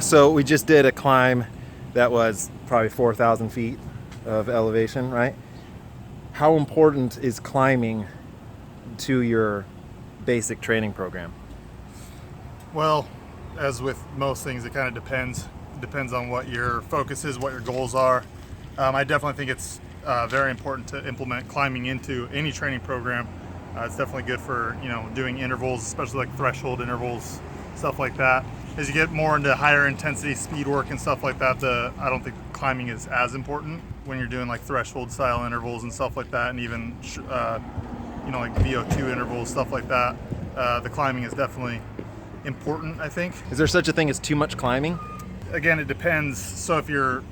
So we just did a climb that was probably 4,000 feet of elevation, right? How important is climbing to your basic training program? Well, as with most things, it kind of depends. It depends on what your focus is, what your goals are. I definitely think it's very important to implement climbing into any training program. It's definitely good for doing intervals, especially like threshold intervals, stuff like that. As you get more into higher intensity speed work and stuff like that, I don't think climbing is as important when you're doing like threshold style intervals and stuff like that, and even like VO2 intervals, stuff like that. The climbing is definitely important, I think. Is there such a thing as too much climbing? Again, it depends. So if your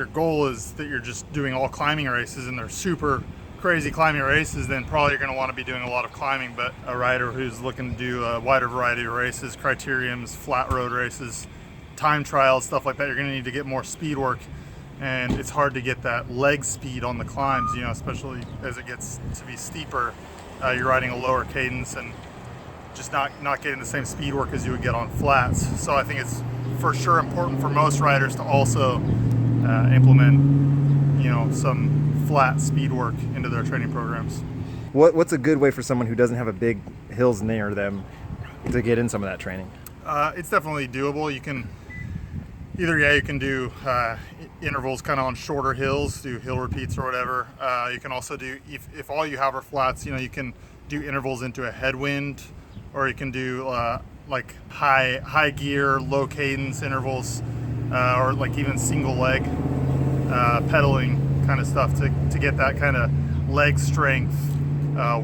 goal is that you're just doing all climbing races and they're super crazy climbing races, then probably you're going to want to be doing a lot of climbing. But a rider who's looking to do a wider variety of races, criteriums, flat road races, time trials, stuff like that, you're going to need to get more speed work. And it's hard to get that leg speed on the climbs, especially as it gets to be steeper. You're riding a lower cadence and just not getting the same speed work as you would get on flats. So I think it's for sure important for most riders to also implement some flat speed work into their training programs. What's a good way for someone who doesn't have a big hills near them to get in some of that training? It's definitely doable. You can you can do intervals kind of on shorter hills, do hill repeats or whatever. You can also do, if all you have are flats, you can do intervals into a headwind, or you can do like high gear, low cadence intervals, or like even single leg pedaling kind of stuff to get that kind of leg strength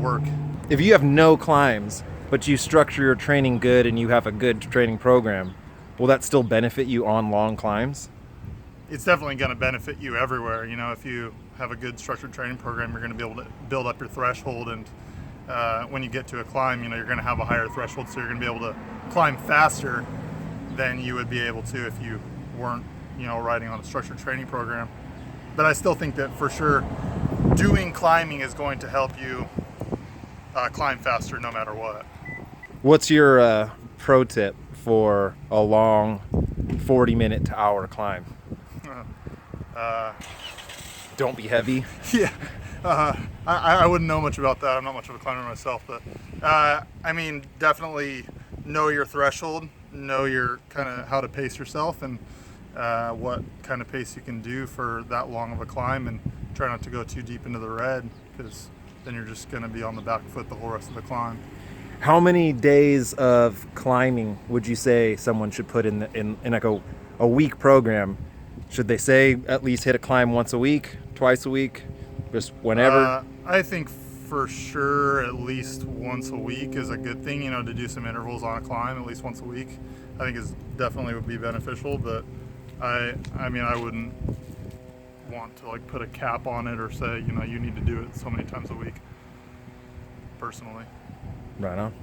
work. If you have no climbs, but you structure your training good and you have a good training program, will that still benefit you on long climbs? It's definitely going to benefit you everywhere. If you have a good structured training program, you're going to be able to build up your threshold, and when you get to a climb, you're going to have a higher threshold, so you're going to be able to climb faster than you would be able to if you weren't, riding on a structured training program. But I still think that for sure doing climbing is going to help you climb faster no matter what. What's your pro tip for a long 40-minute to hour climb? Don't be heavy. Yeah. I wouldn't know much about that. I'm not much of a climber myself, but definitely know your threshold, know your kind of how to pace yourself, and what kind of pace you can do for that long of a climb, and try not to go too deep into the red, because then you're just going to be on the back foot the whole rest of the climb. How many days of climbing would you say someone should put in like a week program? Should they say at least hit a climb once a week, twice a week, just whenever? I think for sure at least once a week is a good thing, to do some intervals on a climb at least once a week. I think is definitely would be beneficial, but I wouldn't want to like put a cap on it or say, you need to do it so many times a week, personally. Right on.